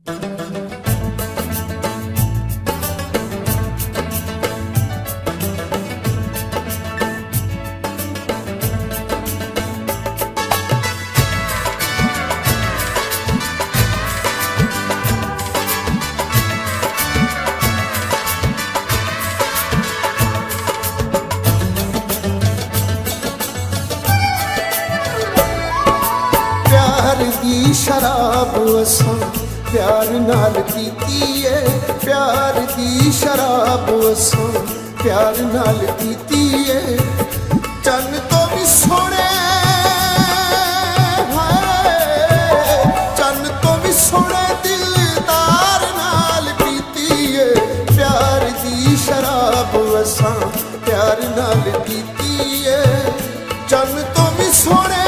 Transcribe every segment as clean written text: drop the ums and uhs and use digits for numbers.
प्यार दी शराब असां प्यार नाल पीती है, प्यार दी शराब असां प्यार नाल पीती है। चन्न तो भी सोने चन्न तो भी सोने दिलदार नाल पीती है। प्यार दी शराब असां प्यार नाल पीती है। चन्न तो भी सोने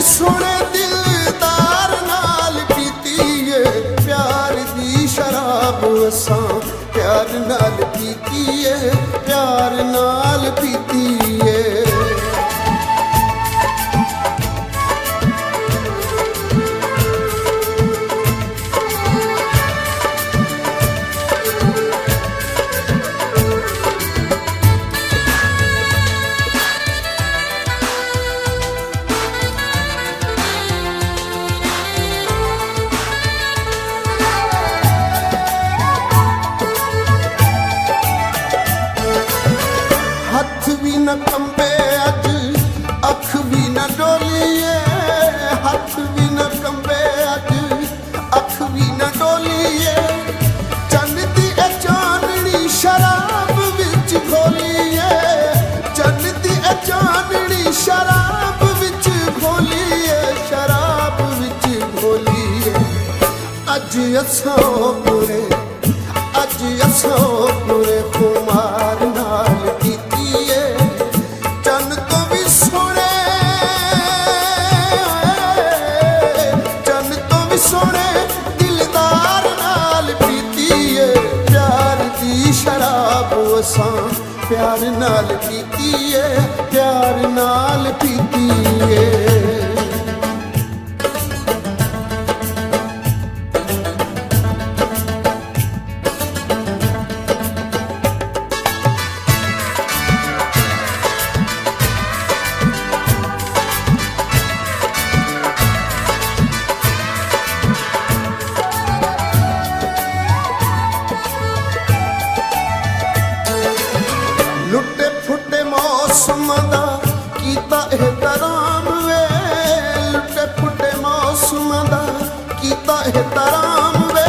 सोने दिलदार नाल पीती है। प्यार दी शराब असां प्यार नाल पीती है, प्यार नाल पीती है। न कंबे अज अख भी न डोलीए, हथ भी न कंबे अज अख भी न डोलीए। चन्न दी चाननी शराब विच घोलीए, चन्न दी चाननी शराब विच घोलीए, शराब विच घोलीए। अज असां पूरे अज असां पूरे खुमार नाल पीती है। सोने दिलदार नाल पीती है। प्यार दी शराब असां प्यार नाल पीती है, प्यार नाल पीती है। लुटे फुटे मौसम दा कीता एहतराम वे, लुटे फुटे मौसम दा कीता एहतराम वे।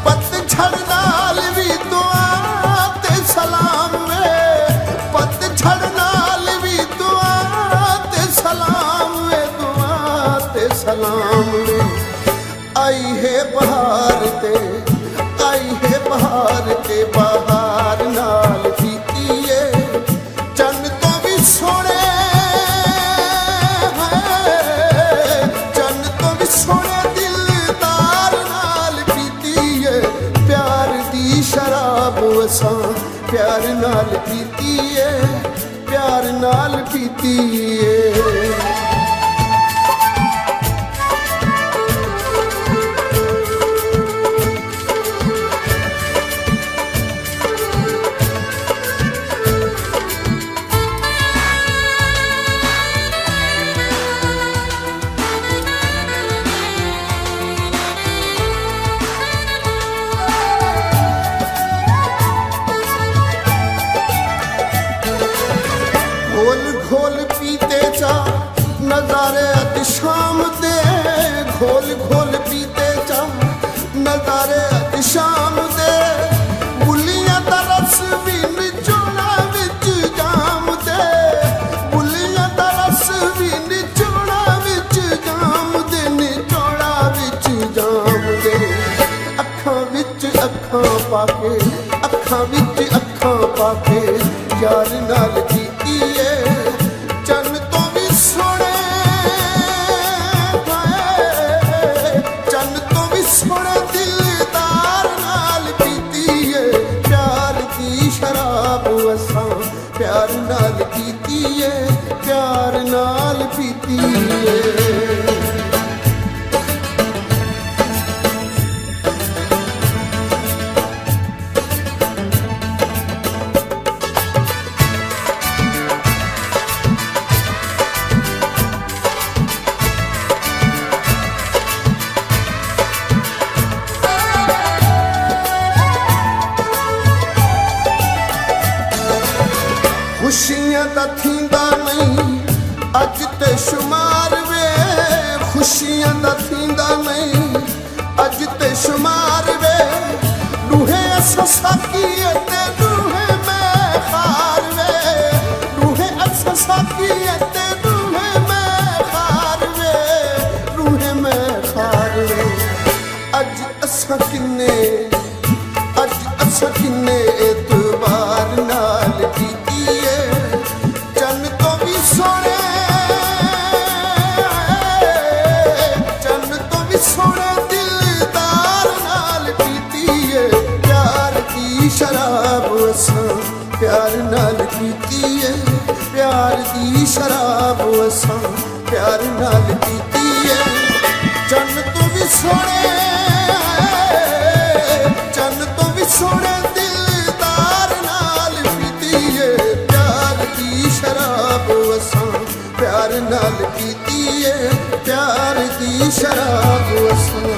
पतझड़ नाल भी दुआ ते सलाम वे, पतझड़ नाल भी दुआ ते सलाम वे, दुआ ते सलाम वे। आई है बहार ते आई है बहार ते बहार नाल पीती है। चन्न तो भी सोने चन्न तो भी सोने दिलदार नाल पीती है। प्यार दी शराब असां प्यार नाल पीती है, प्यार नाल पीती है। घोल घोल पीते चा नजारे अज शाम दे, घोल घोल पीते चा नजारे अज शाम दे। बुलियां दा रस भी निचोड़ा विच जाम दे, बुलियां दा रस भी निचोड़ा विच जाम दे, निचोड़ा विच जाम दे। अखां विच अखां पाके अखां विच अखां पाके यार नाल पीती है। चन्न तो भी सोने चन्न तो भी सोने दिलदार नाल पीती है। प्यार दी शराब असां प्यार नाल पीती है, प्यार नाल पीती है। खुशियां दा थींदा नहीं अज ते शुमार वे, खुशियां दा थींदा नहीं अज ते शुमार वे, रूहे असा साकीए ते रूहे मैं खार वे, रूहे असा साकीए ते रूहे मैं खार वे, रूहे मैं खार वे। अज असा किन्ने एतबार नाल कीतीए, चन तो भी सोने दिलदार नाल पीतीए, प्यार दी शराब असां प्यार नाल पीतीए, प्यार दी शराब असां प्यार नाल पीतीए, चन तो भी सोने दिलदार नाल पीतीए, प्यार दी शराब असां प्यार नाल पीतीए, प्यार दी शराब असां।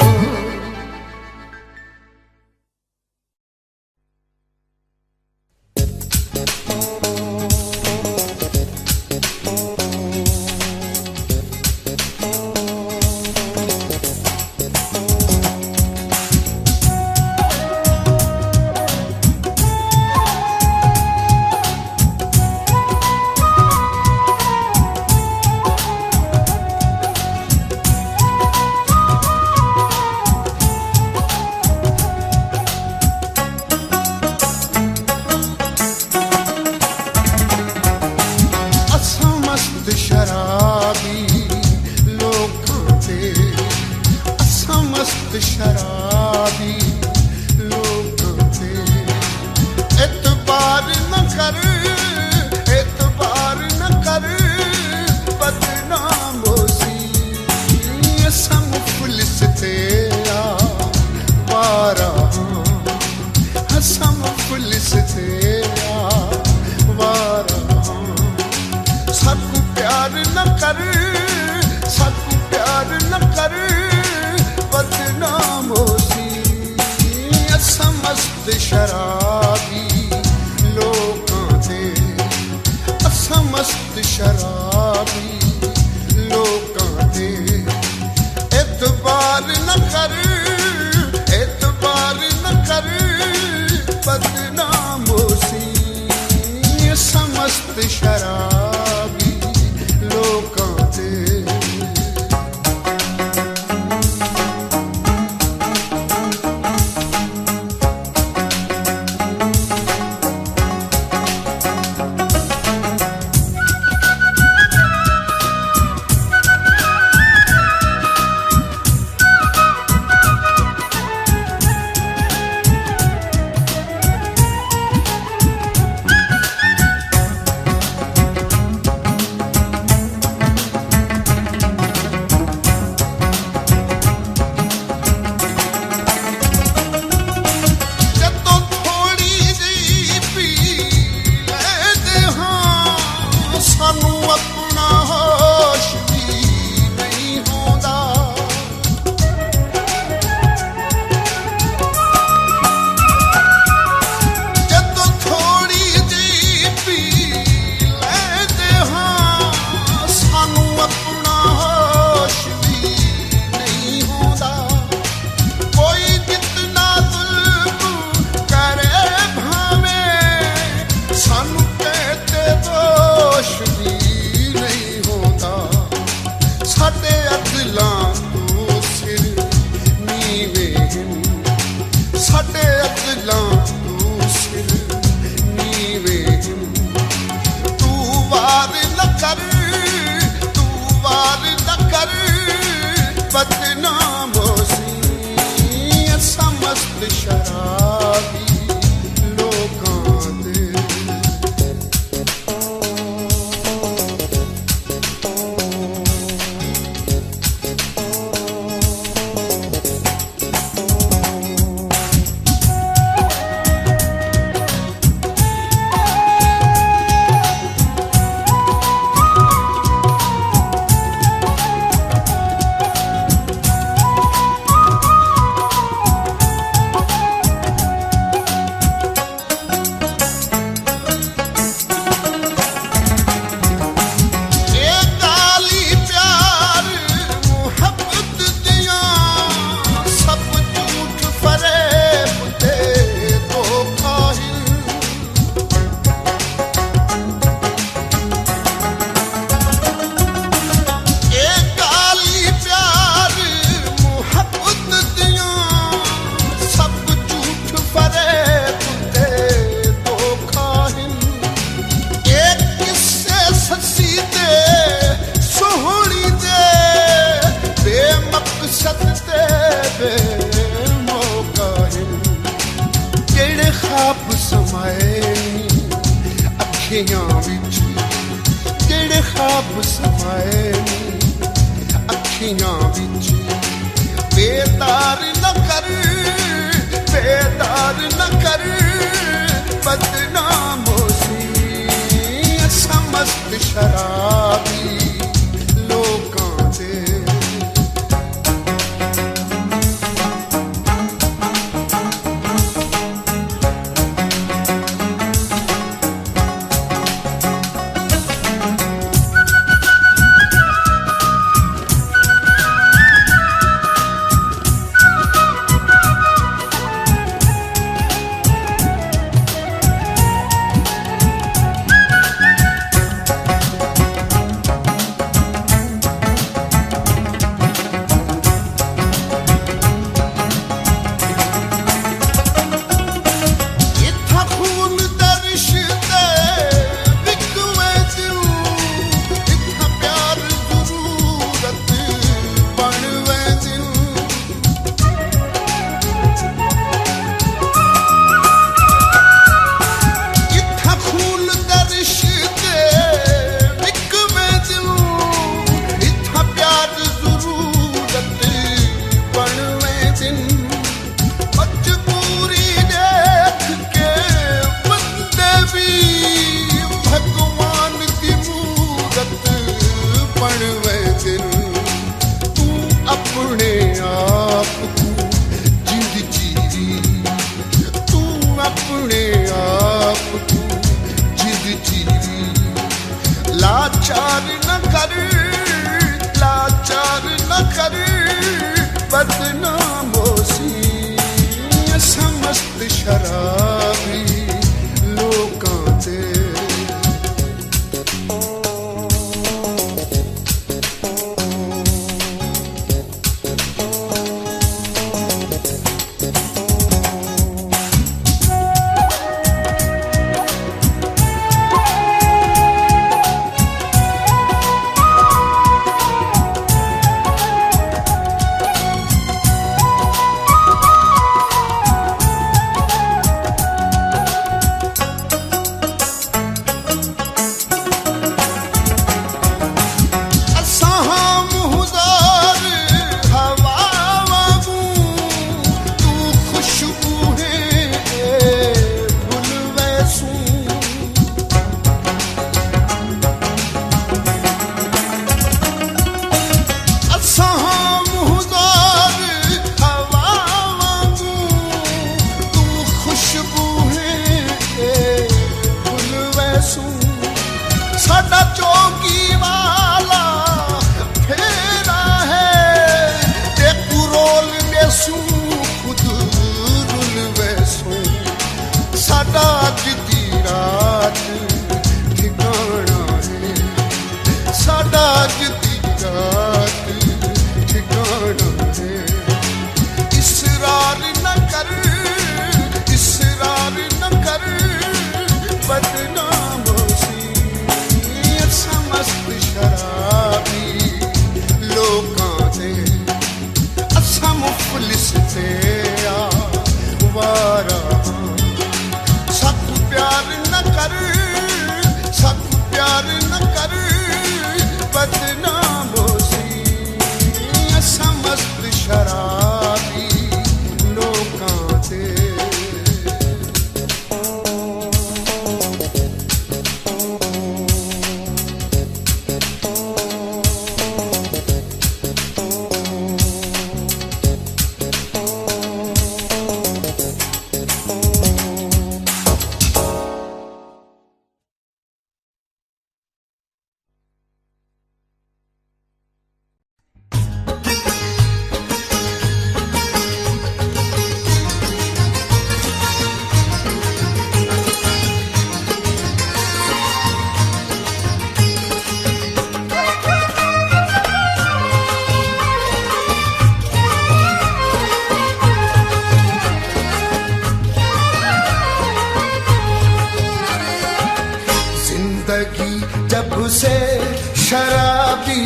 समाए अखियां विच जेड़े ख्वाब समाए अखियां विच बेदार न कर बेदार न कर बदनाम होसी समस्त शराबी लोकां दे लाचार न कर बदनाम होसी समस्त शराबी लोकां दे साडा चौकी वाला फेरा है देखू रोल बेसू खुद रुल वैसू साडा अज दी रात ठिकाना है साडा अज दी रात ठिकाना है इसरार न कर बदनाम समस्त शराबी लोकां दे असा मुफलिस ते वारा सख प्यार न कर बदनाम होसी समस्त शराबी लोकां दे जब से शराबी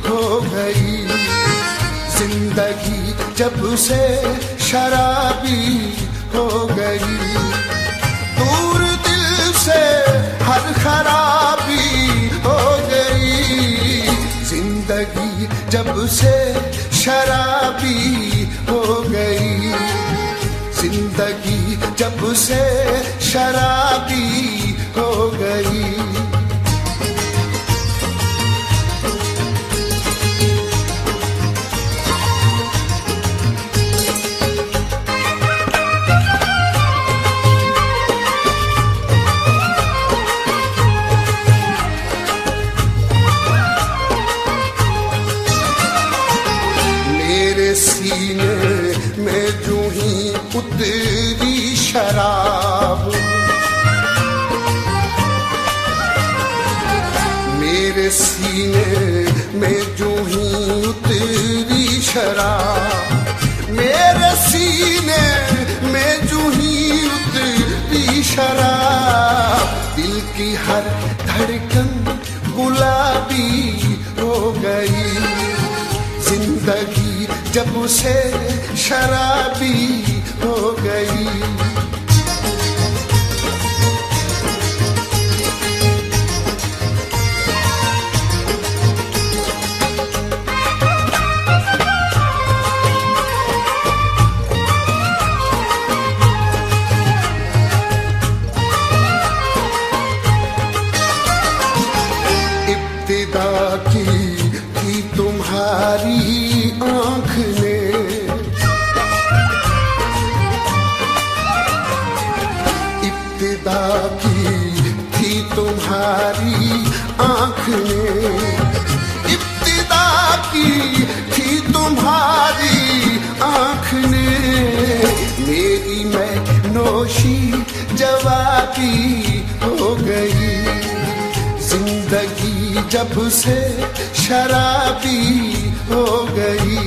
हो गई जिंदगी, जब से शराबी हो गई। से शराबी हो गई, जिंदगी जब से शराबी हो गई। सीने में जो ही उतरी शराब, मेरे सीने में जो ही उतरी शराब, मेरे सीने में जो ही उतरी शराब, दिल की हर धड़कन गुलाबी हो गई, जिंदगी जब से शराबी हो गई। इब्तिदा की थी तुम्हारी आँख ने, इब्तिदा की थी तुम्हारी आँख ने, इब्तिदा की थी तुम्हारी आँख ने, मेरी मैं नोशी जवाबी हो गई, जिंदगी जब से शराबी हो गई।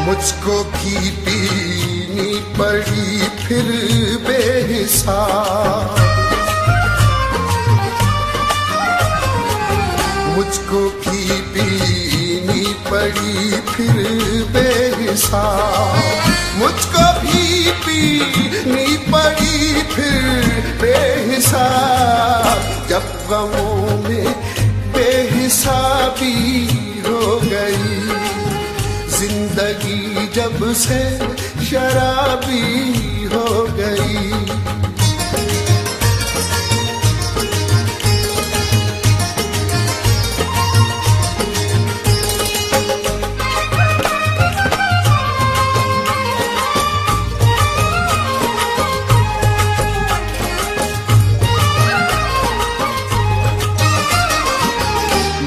मुझको भी पीनी पड़ी फिर बेहिसाब, मुझको भी पीनी पड़ी फिर बेहिसाब, मुझको भी पीनी पड़ी फिर बेहिसाब, जब गमों में बेहिसाबी हो गई, जिंदगी जब से शराबी हो गई।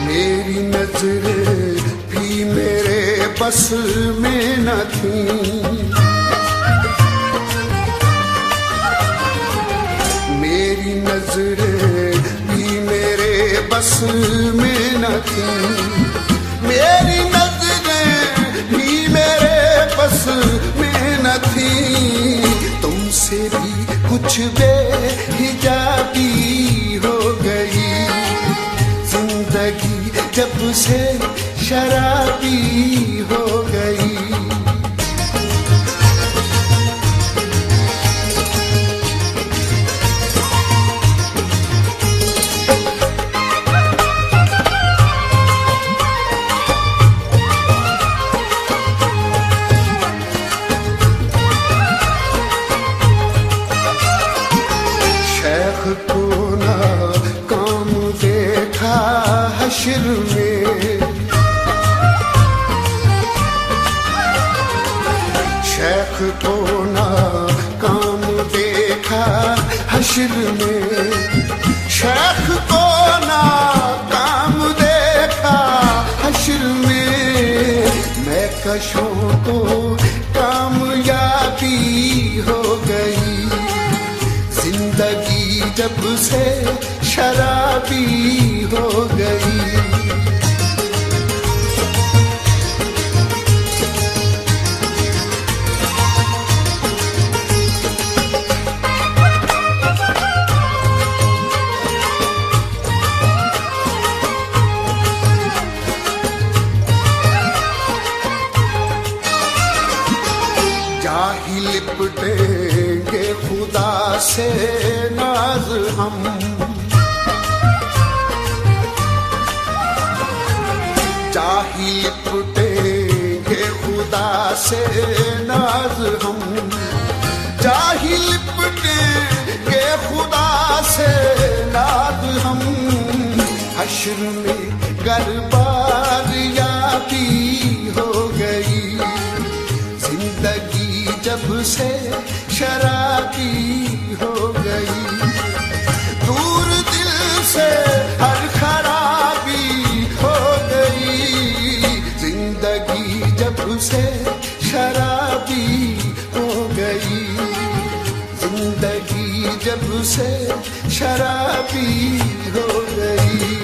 मेरी नजरें भी मेरे बस में न थी, मेरी नजरें भी मेरे बस में न थी, मेरी नजरें भी मेरे बस में न थी, तुमसे भी कुछ बेहिजाबी हो गई, जिंदगी जब से शराबी हो गई। शेख को ना काम देखा हश्र में, शेख को ना काम देखा हश्र में, शेख को ना काम देखा हश्र में, मैं कशों को कामयाबी हो गई, जिंदगी जब से शराबी हो गई। लिपटेंगे खुदा से नाज हम, चाही लिपटेंगे खुदा से नाज हम, चाही लिपटेंगे खुदा से नाज हम। हश्र में गरबार याबी हो गई, जिंदगी जब से शराबी हो गई, दूर दिल से हर खराबी हो गई, जिंदगी जब से शराबी हो गई, जिंदगी जब से शराबी हो गई।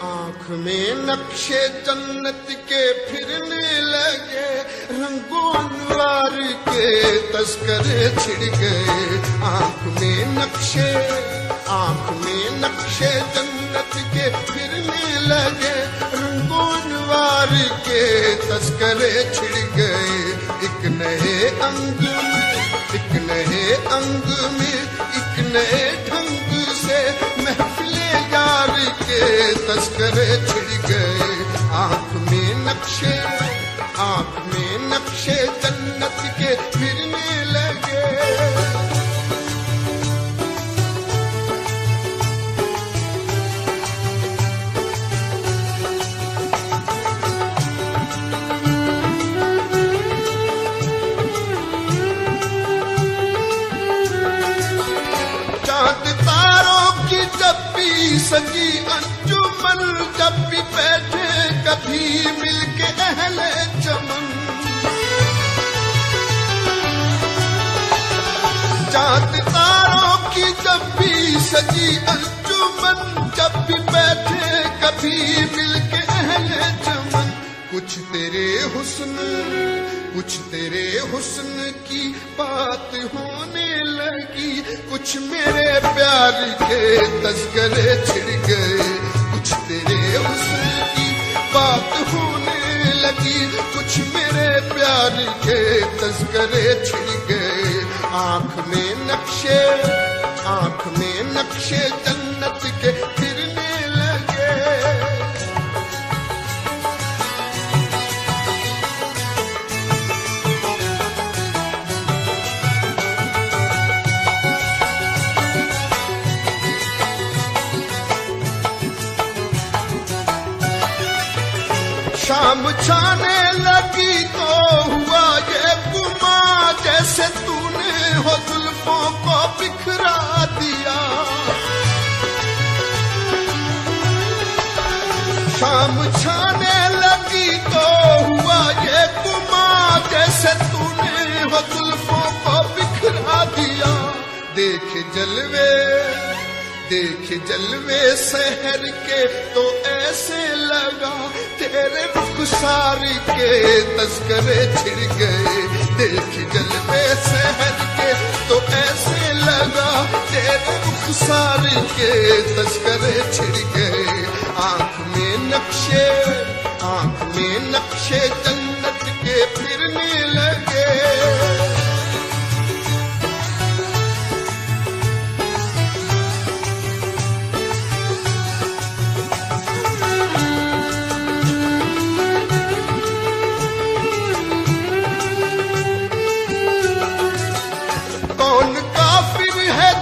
आँख में नक्शे जन्नत के फिरने लगे, रंगों अनवार के तस्करे छिड़ गए। आँख में नक्शे जन्नत के फिरने लगे, रंगों अनवार के तस्करे छिड़ गए। एक नए अंग में एक नए ढंग से महफिले यार के तस्करे छिड़ गए। आँख में नक्शे जन्नत के फिरने लगे। सजी अंजुमन जब भी बैठे कभी मिलके अहले चमन, चांद तारों की जब भी सजी अंजुमन जब भी बैठे कभी मिलके अहले चमन। कुछ तेरे हुस्न की बात होने लगी, कुछ मेरे प्यार के तस्करे छिड़ गए। कुछ तेरे हुस्न की बात होने लगी, कुछ मेरे प्यार के तस्करे छिड़ गए। आँख में नक्शे जन्नत के फिरने लगे। शाम छाने लगी तो हुआ ये गुमा, जैसे तूने हो जुल्फों को बिखरा दिया। शाम छाने लगी तो हुआ ये गुमा, जैसे तूने हो जुल्फों को बिखरा दिया। देख जलवे शहर के तो ऐसे लगा तेरे रुखसार के तस्करे छिड़ गए। देख जलवे शहर के तो ऐसे लगा तेरे रुखसार के तस्करे छिड़ गए। आँख में नक्शे जन्नत के फिरने लगे।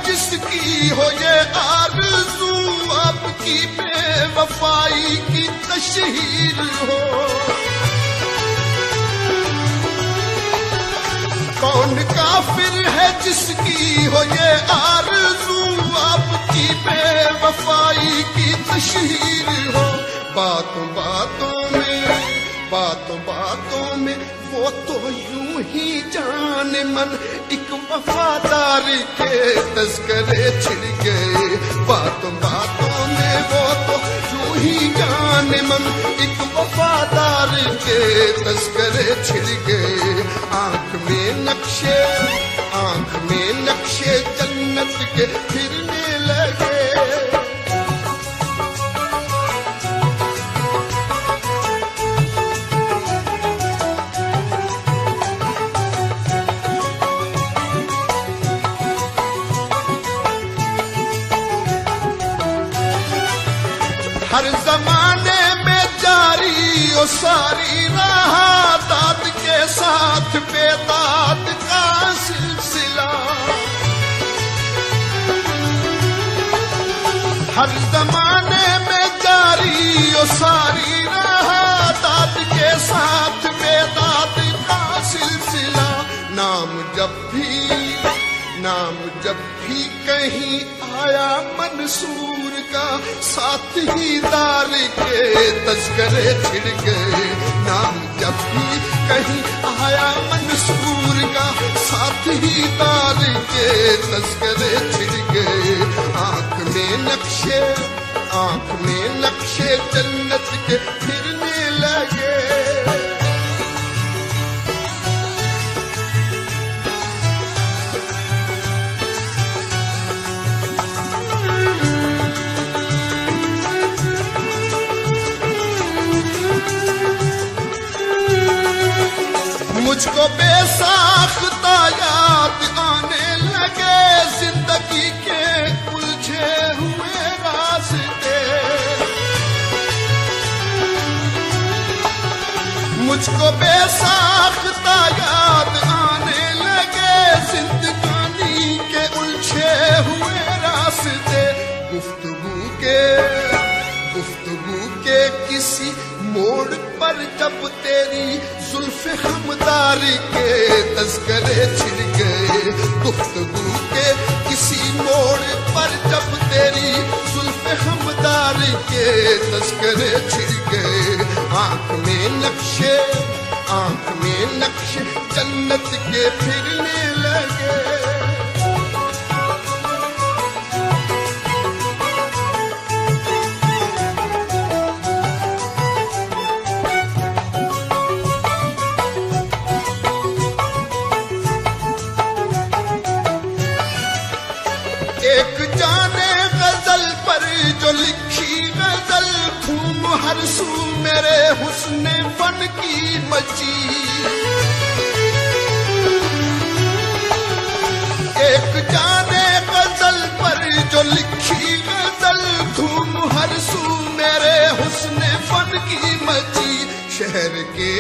जिसकी हो ये आरज़ू, आपकी बेवफाई की तशहीर हो। मुसाफिर है जिसकी हो ये आरज़ू, आपकी बेवफाई की तशहीर हो। बातों बातों में वो तो यूं ही जाने मन एक वफादार के तस्करे छिड़ गए। बातों में वो तो यूं ही जाने मन एक वफादार के तस्करे छिड़ गए। आंख में नक्शे जन्नत के फिरने लगे। हर जमाने में जारी ओ सारी रहा दाद के साथ बेदाद का सिलसिला। हर जमाने में जारी ओ सारी रहा दाद के साथ बेदाद का सिलसिला। नाम जब भी कहीं आया मंसूर का, साथ ही दार के तस्करे छिड़ गए। नाम जब भी कहीं आया मंसूर का, साथ ही दार के तस्करे छिड़ गए। आंख में नक्शे जन्नत के फिरने लगे। मुझको बेसाख्ता याद आने लगे जिंदगी के उलझे हुए रास्ते। मुझको बेसाख्ता याद आने लगे जिंदगानी के उलझे हुए रास्ते। गुफ्तगू के किसी मोड़ पर जब तेरी जुल्फ़े हमदारी के तस्करे छिड़ गए। गुफ्तगू के किसी मोड़ पर जब तेरी जुल्फ़े हमदारी के तस्करे छिड़ गए। आंख में नक्शे जन्नत के फिरने लगे। एक जाने गजल पर जो लिखी गजल, धूम हर सू मेरे हुस्ने फन की मची। एक जाने गजल पर जो लिखी गजल, धूम हर सू मेरे हुस्ने फन की मची। शहर के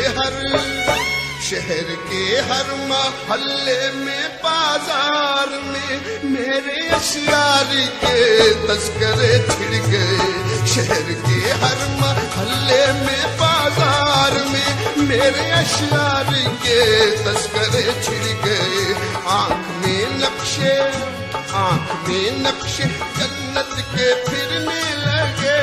हर महल्ले में बाजार में मेरे अशियार के तस्करे छिड़ गए। शहर के हर महल्ले में बाजार में मेरे अशियार के तस्करे छिड़ गए। आंख में नक्शे जन्नत के फिरने लगे।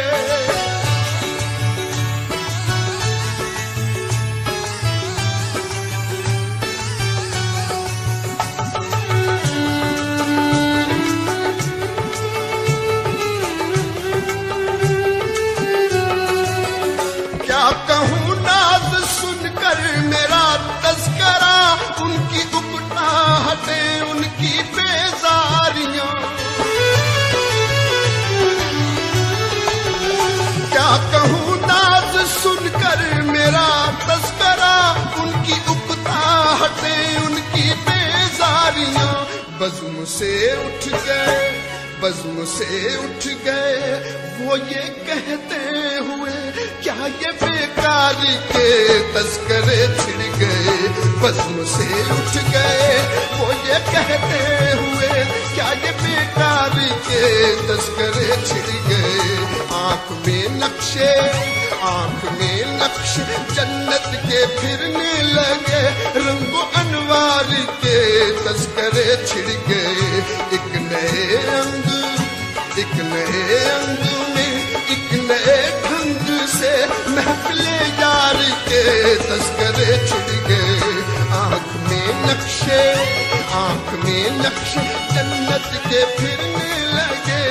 कहूँ नाज सुनकर मेरा तस्करा, उनकी उकताहटें उनकी बेजारियां। क्या कहूँ नाज सुनकर मेरा तस्करा, उनकी उकताहटें उनकी बेजारियां। बज़्म से उठ गए वो ये कहते हुए, क्या ये बेकार के तस्करे छिड़ गए। बज़्म से उठ गए वो ये कहते हुए, क्या ये बेकार के तस्करे छिड़ गए। आंख आंख में नक्श जन्नत के फिरने लगे, रंगो अनवार के तस्करे छिड़ गए। एक नए अंग में एक नए ढंग से महफिले यार के तस्करे छिड़ गए। आंख में नक्शे जन्नत के फिरने लगे।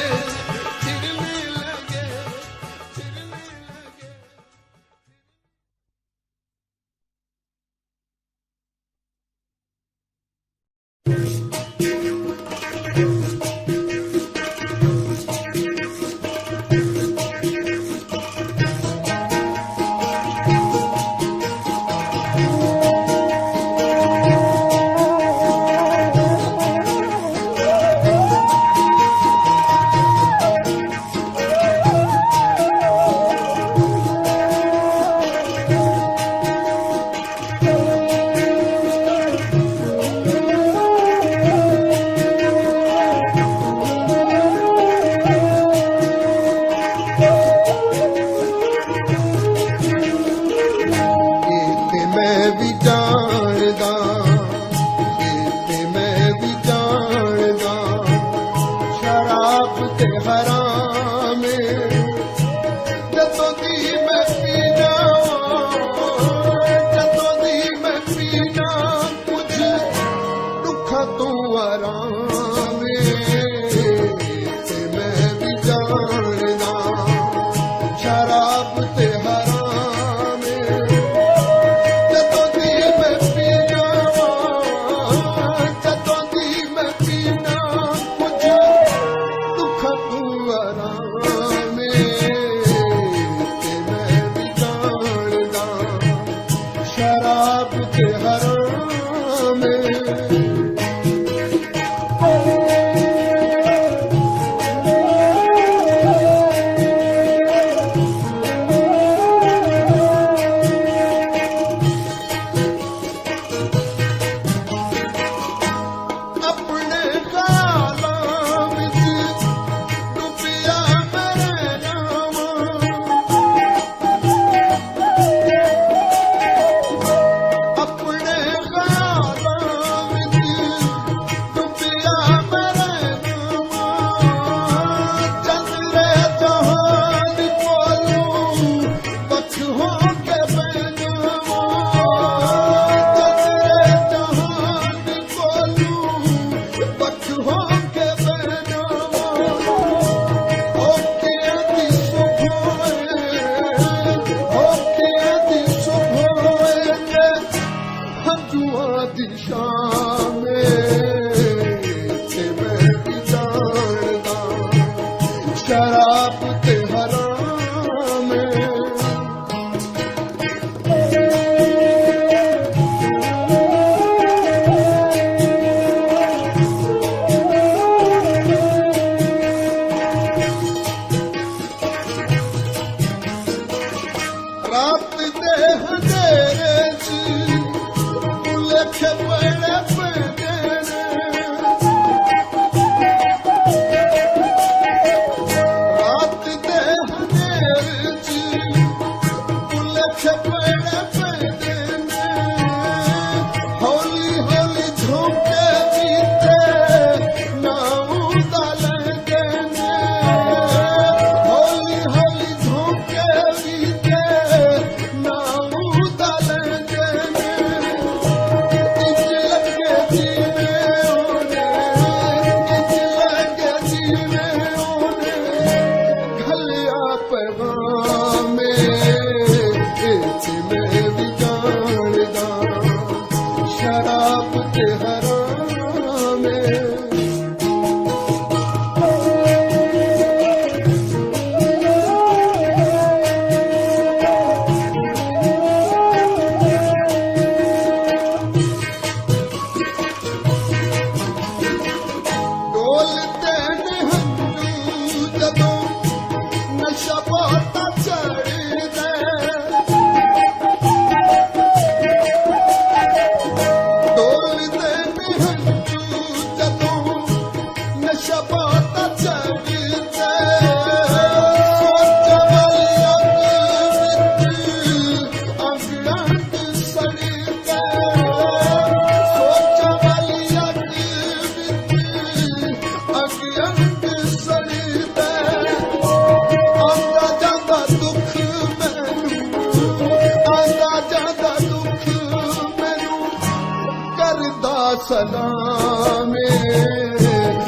सलामे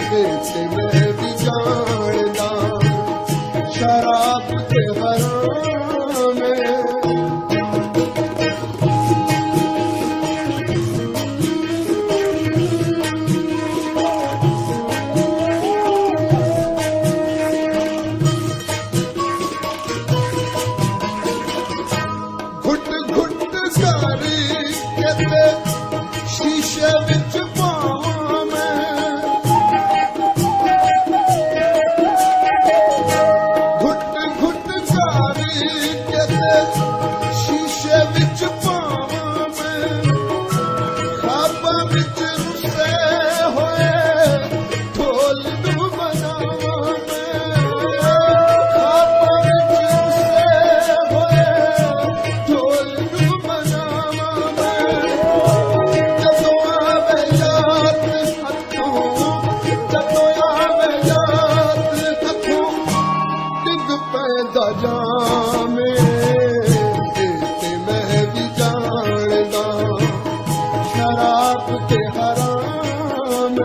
ते मैं भी जानदा शराब ते हराम शीशे विच पावां मैं घुट घुट कारी के शीशे विच पावां मैं खाबां विच रुसे होए ढोल नूं बनावां मैं खाबां विच रुसे होए ढोल नूं बनावां मैं जामे ते मैं भी जानदा शराब ते हराम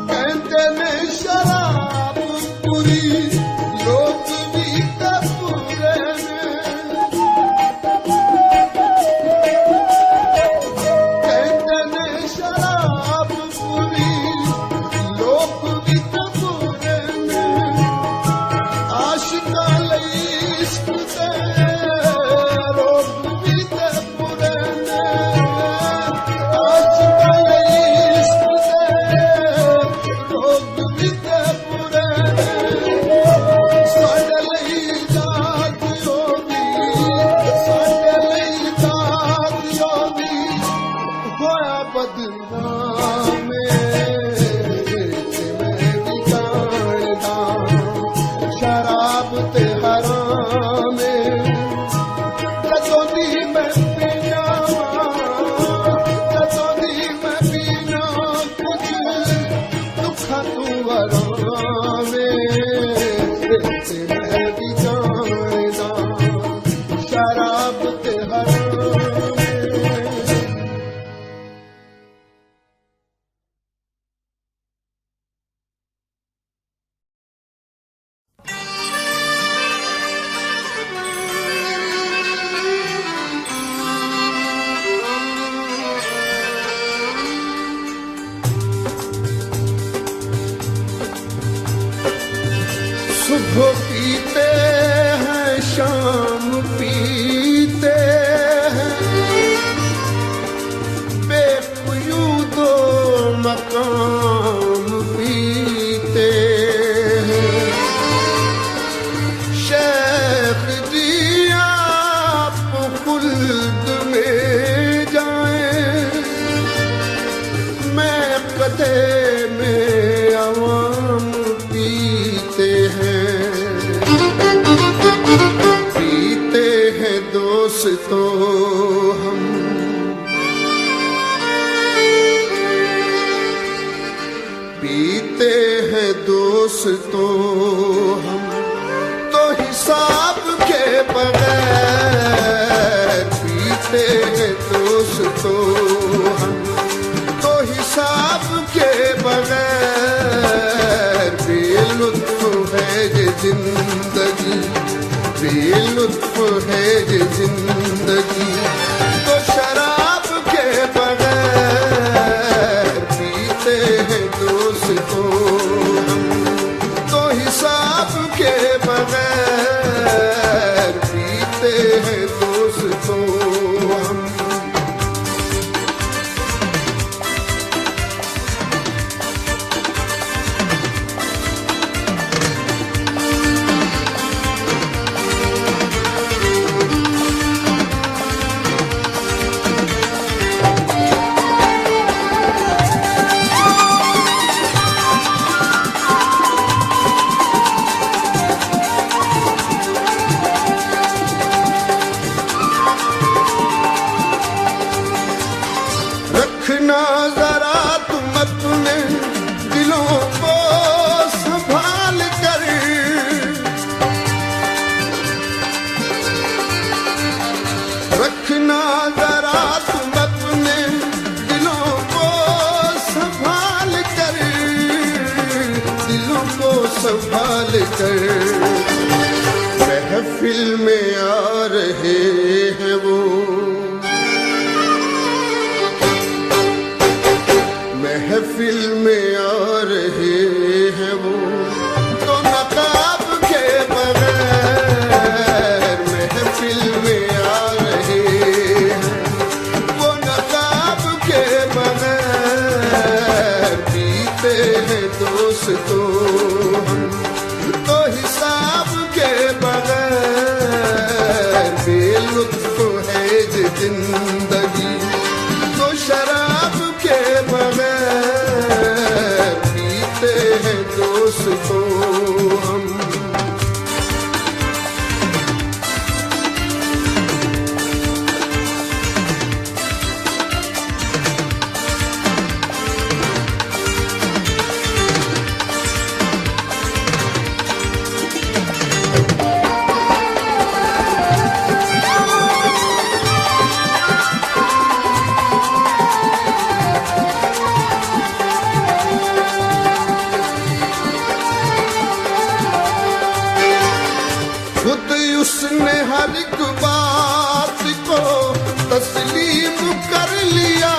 कहते ने शराब पूरी लोग शराब ते हराम जदों दी मैं पीना जदों दी मैं पीना कुछ दुखा तू आराम ते मैं भी जानदा शराब ते हराम सुबह पीते हैं शाम पीते हैं बेक़यूदो मकाम पीते हैं शेख जी आप खुल्द में जाएं मैं कदे में अवाम पीते हैं दोस्तों हम पीते हैं दोस्तों हम तो हिसाब के बगैर पीते हैं दोस्तों हम तो हिसाब के बगैर बेलुत्फ है ये जिंदगी बेलुत्फ है ये जिंदगी तो शराब के बगैर पीते हैं दोस्तों हम तो हिसाब के बगैर पीते हैं दोस्तों हम रखना जरा तुम अपने दिलों को संभाल कर, दिलों को संभाल कर। महफिल में आ रहे हैं वो, महफिल में आ रहे हैं वो, तो नकाब के बगैर महफिल में आ रहे हैं वो, नकाब के बगैर पीते हैं दोस्तों हम, तो हिसाब के बगैर बेलुत्फ है जिंदगी, तो शराब के बगैर पीते हैं दोस्तों हम। खुद उसने हर एक बात को तस्लीम कर लिया,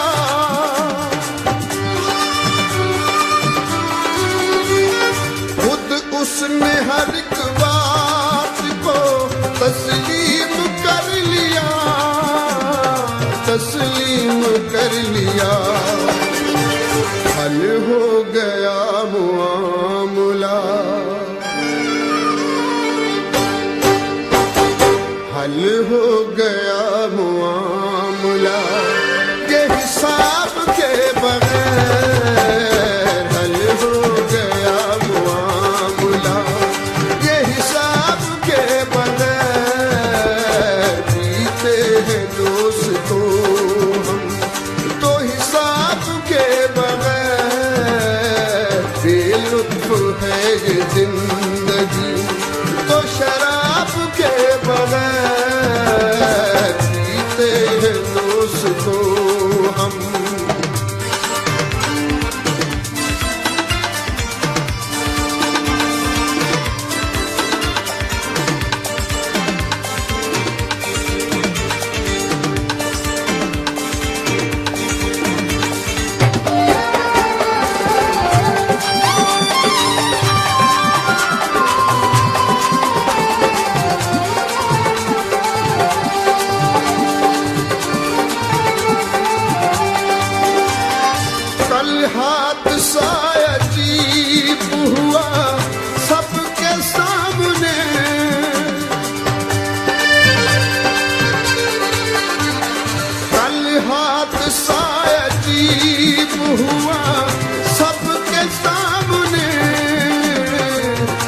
खुद उसने हर एक बात को तस्लीम कर लिया, तस्लीम कर लिया। हल हो गया मुआमला, हल हो गया मुआमला, ये हिसाब के बगैर हल हो गया मुआमला, ये हिसाब के बगैर जीते हैं दोस्तों हम, तो हिसाब के बगैर बेलुत्फ है ये जिंदगी, तो शराब के बगैर जीते हैं दोस्तों हम। हादसा अजीब हुआ सबके सामने, कल हादसा अजीब हुआ सबके सामने,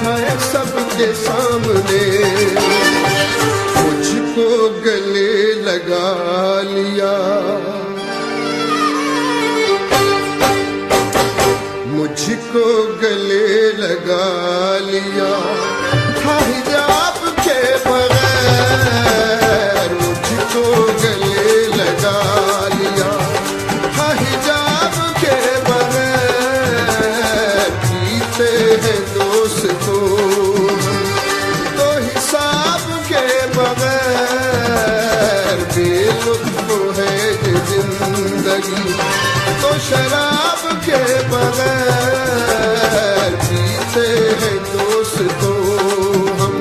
है सबके सामने। मुझको गले लगा लिया, मुझको गले लगा लिया, था हिजाब के बगैर मुझको गले लगा लिया, था हिजाब के बगैर जीते हैं दोस्तों हम, तो हिसाब के बगैर बेलुत्फ है ये जिंदगी, तो शराब के बगैर जीते हैं दोस्तों हम।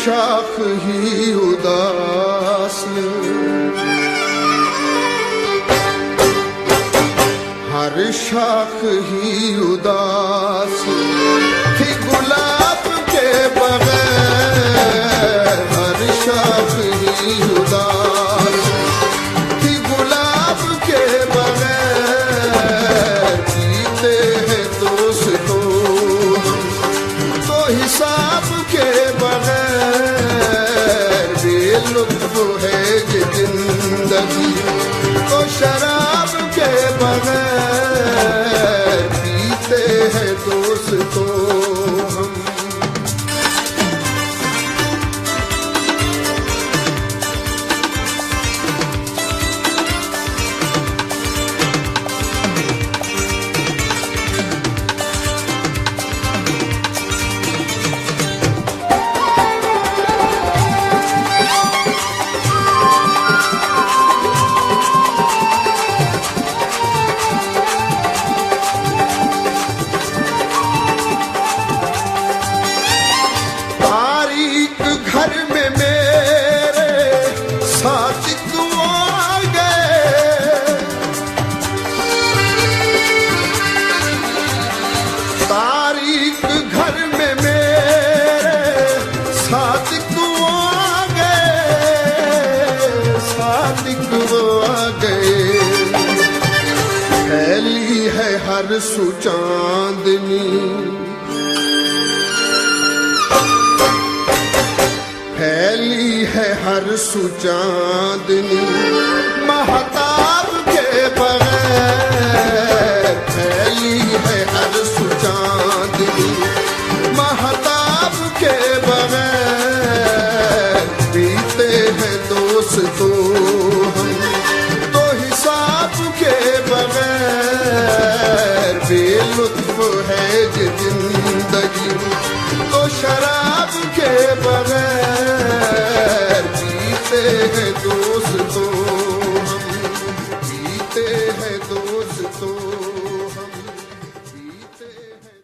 शाख ही उदास, हर शाख ही उदास थी गुलाब के बगैर, हर शाख ही उदास थी गुलाब के बगैर। जीते हैं दोस्तों तो हिसाब के बगैर, बेलुत्फ है ये जिंदगी तो शराब के बगैर। पीते हैं दोस्तों हम। हर सुचांदनी फैली है हर सुचांदनी महताब के बगैर। फैली है हर सुचांदनी महताब के बगैर। पीते हैं दोस्तों हम तो हिसाब के बगैर। बेलुत्फ है ये जिंदगी तो शराब के बगैर। पीते हैं दोस्तों हम, पीते हैं दोस्तों हम, पीते हैं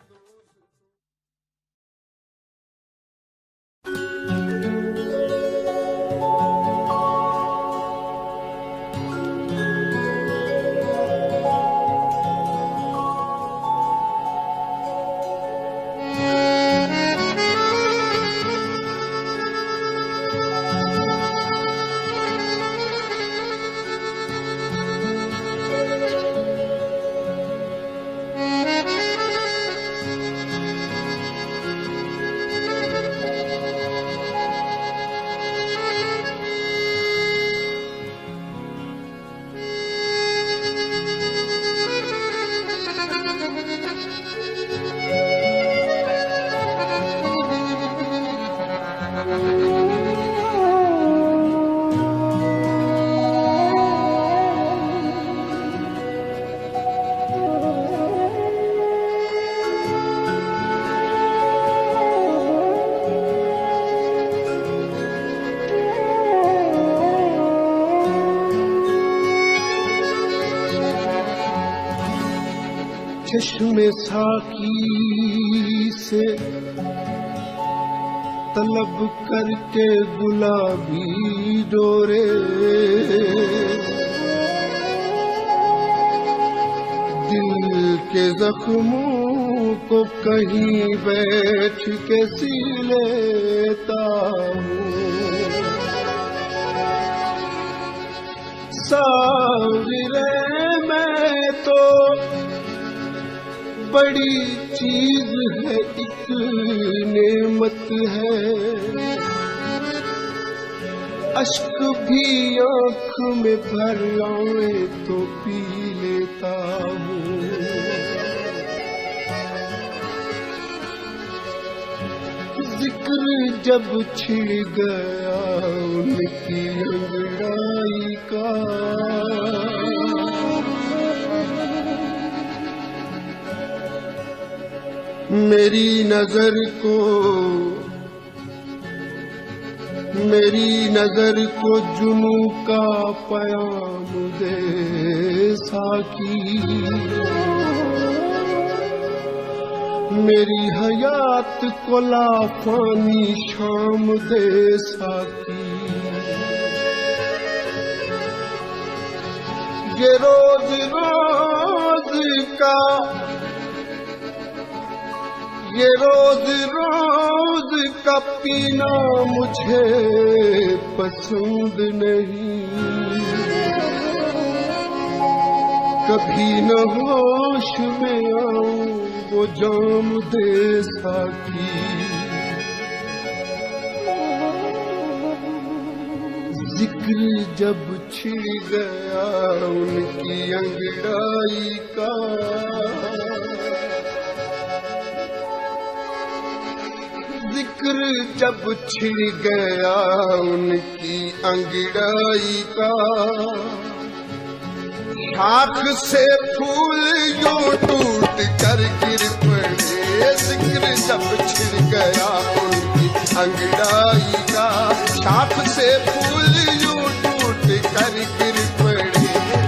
चश्मे साकी से तलब करके गुलाबी डोरे। दिल के जख्मों को कहीं बैठ के सी लेता हूँ। साविरे मैं तो बड़ी चीज है, एक नेमत है। अश्क भी आँख में भर आए तो पी लेता हूँ। जिक्र जब छिड़ गया उनकी अंगड़ाई का, मेरी नजर को जुनू का पयाम दे साकी। मेरी हयात को लाफानी शाम दे साकी। ये रोज रोज का, ये रोज रोज का पीना मुझे पसंद नहीं। कभी न होश में आऊं वो जाम दे साकी। जिक्र जब छिड़ गया उनकी अंगड़ाई का, जिक्र जब छिड़ गया उनकी अंगड़ाई का, शाख से फूल यूं टूट कर गिर पड़े। जिक्र जब छिड़ गया उनकी अंगड़ाई का, शाख से फूल यूं टूट कर गिर पड़े।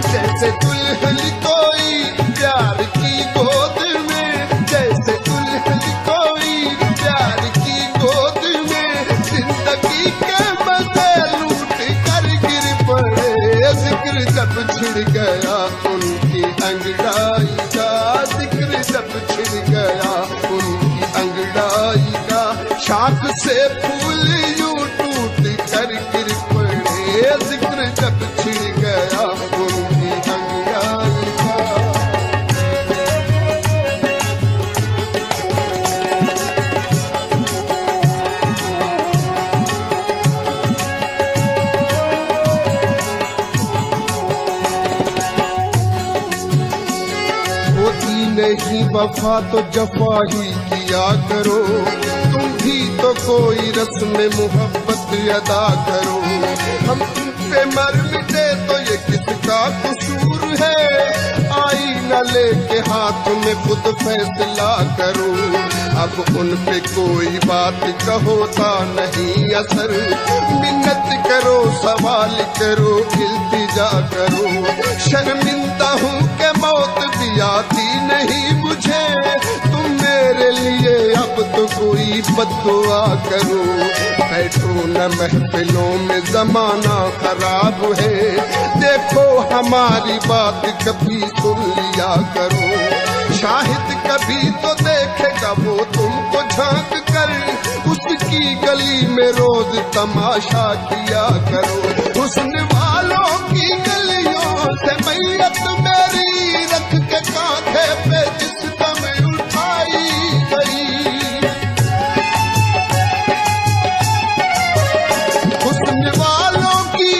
जैसे दुल्हन कोई प्यार की गोद में, जैसे दुल्हन कोई प्यार की गोद में, जिंदगी के मजे लूट कर गिर पड़े। जिक्र जब छिड़ गया उनकी अंगड़ाई का, जिक्र जब छिड़ गया उनकी अंगड़ाई का, शाख से फूल यूं टूट कर गिर पड़े। जिक्र जब छिड़ गया उनकी अंगड़ाई का। नहीं वफा तो जफा ही किया करो, तुम भी तो कोई रस्म मोहब्बत अदा करो। हम तुम पे मर मिटे तो ये किसका कसूर है, आईना लेके हाथ में खुद फैसला करो। अब उन पे कोई बात कहोता नहीं असर, मिन्नत करो सवाल करो इल्तिजा करो। शर्मिंदा हूँ कि मौत भी आती नहीं मुझे, तुम मेरे लिए अब तो कोई बद्दुआ करो। बैठो न महफिलों में जमाना खराब है, देखो हमारी बात कभी सुन लिया करो। शाहिद कभी तो देखेगा वो तुमको झांक कर, उसकी गली में रोज तमाशा किया करो। हुस्न वालों की गलियों से मैयत मेरी रख के कांधे पे जिस दम उठाई गई। हुस्न वालों की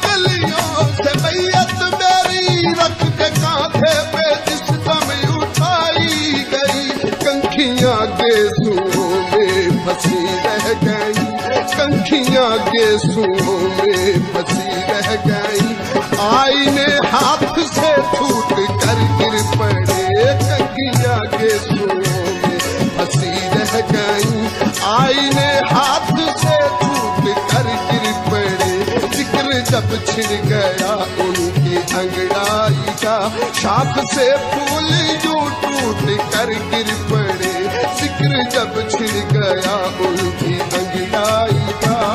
गलियों से मैयत मेरी रख के कांधे पे जिस दम उठाई गई। कंखियां गेसुओं में फंसी रह गई, कंखियां गेसुओं में फंसी रह गई। आईने हाथ से छूट कर गिर पड़े, कंखियां गेसुओं में फंसी रह गई। आईने हाथ से छूट कर गिर पड़े। जिक्र जब छिड़ गया उनकी अंगड़ाई का, शाख से फूल यूं टूट कर गिर पड़े। जिक्र जब छिड़ गया उनकी अंगड़ाई का।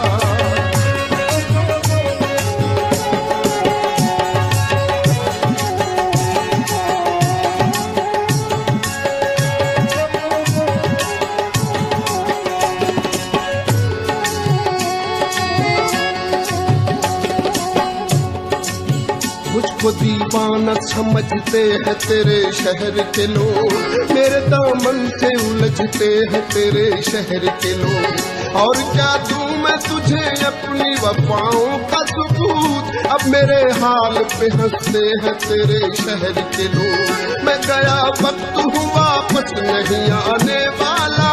मुझको दीवाना समझते हैं तेरे शहर के लोग, मेरे दामन से उलझते हैं तेरे शहर के लोग। और क्या दूं मैं तुझे अपनी वफाओं का सबूत, अब मेरे हाल पे हंसते हैं तेरे शहर के लोग। मैं गया वक्त हूँ वापस नहीं आने वाला,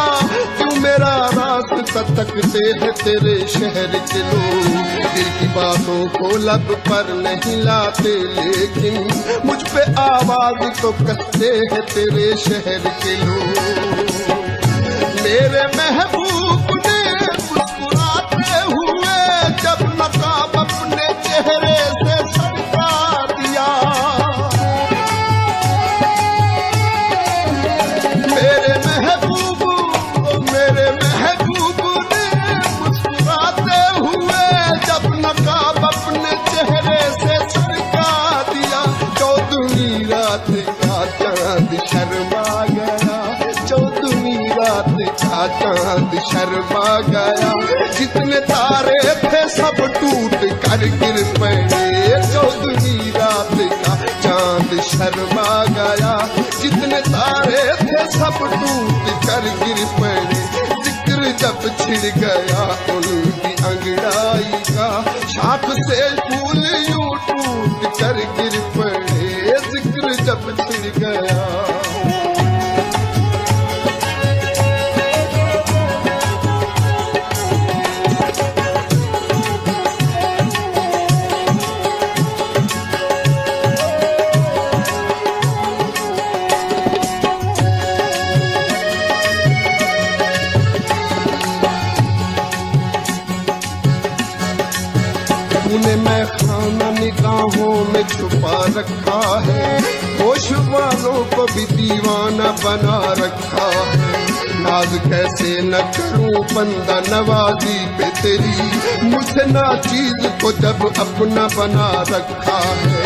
क्यों मेरा रास्ता तकते हैं तेरे शहर के लोग। दिल की बातों को लब पर नहीं लाते, लेकिन मुझ पे आवाज तो कसते हैं तेरे शहर के लोग। मेरे महबूब ने मुस्कुराते हुए जब नकाब अपने चेहरे से सरका दिया, शर्मा गया, 14वीं रात का चांद शर्मा गया, जितने तारे थे सब टूट कर गिर पड़े, 14वीं रात का चांद शर्मा गया, जितने तारे थे सब टूट कर गिर पड़े, जिक्र जब छिड़ गया उनकी अंगड़ाई का, शाख से फूल यूं टूट कर गिर पड़े, जिक्र जब छिड़ गया। तूने मैं खाना निगाहों में छुपा रखा है, होश वालों को भी दीवाना बना रखा है, नाज कैसे न करूं बंदा नवाजी पे तेरी, मुझसे ना चीज को जब अपना बना रखा है,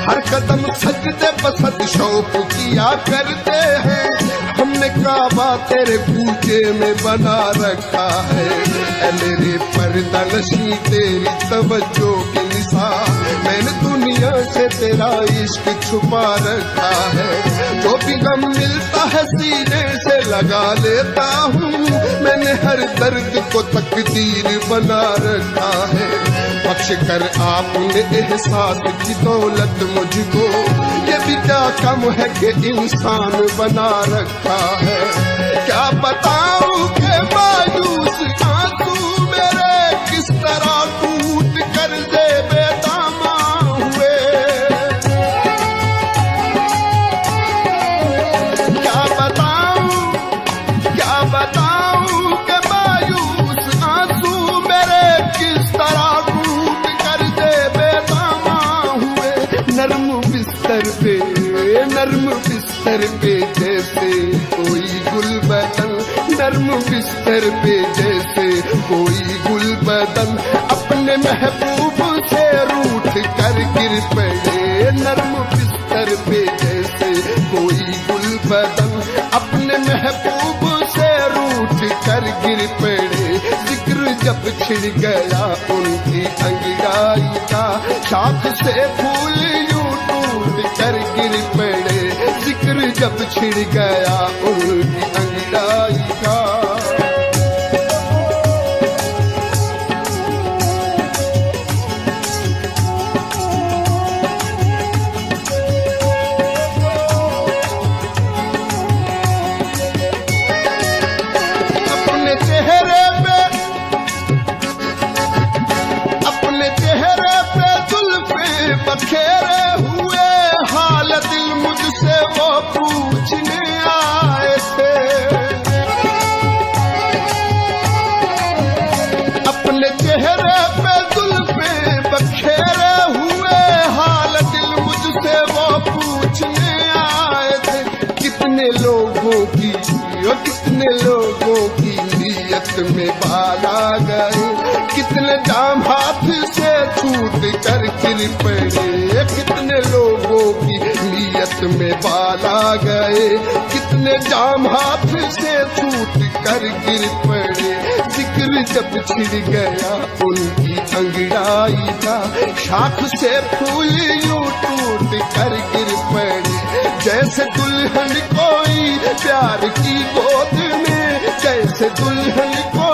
हर कदम सजदे बसत शौक किया करते हैं, हमने काबा तेरे पूजे में बना रखा है, ऐ मेरे पर्दा नशी तेरी तवज्जो की निशान, मैंने दुनिया से तेरा इश्क छुपा रखा है, जो भी गम मिलता है सीने से लगा लेता हूँ, मैंने हर दर्द को तकदीर बना रखा है, बख्श कर आपने एहसास की दौलत मुझको, ये भी क्या कम है कि इंसान बना रखा है, क्या बताऊं कि मायूस आंसू मेरे किस तरह टूट कर दे बेदामा हुए, क्या बताऊं कि मायूस आंसू मेरे किस तरह टूट कर दे बेदामा हुए, नर्म बिस्तर पे जैसे कोई गुलबदन, नर्म बिस्तर पे जैसे कोई गुलबदन, अपने महबूब से रूठ कर गिर पड़े, नर्म बिस्तर पे जैसे कोई गुलबदन, अपने महबूब से रूठ कर गिर पड़े, जिक्र जब छिड़ गया उनकी अंगड़ाई का, शाख से फूल यूं टूट कर गिर पड़े, जिक्र जब छिड़ गया उनकी अंगड़ाई का। बखेरे हुए हाल दिल मुझसे वो पूछने आए थे, अपने चेहरे पे जुल्फे बखेरे हुए हाल दिल मुझसे वो पूछने आए थे, कितने लोगों की नीयत में बाला गए, कितने जाम हाथ से छूट कर गिर पड़े, कितने लोगों की नीयत में बाला गए, कितने जाम हाथ से छूट कर गिर पड़े, जिक्र जब छिड़ गया उनकी अंगड़ाई का, शाख से फूल यूं टूट कर गिर पड़े, जैसे दुल्हन कोई प्यार की गोद में, जैसे दुल्हन को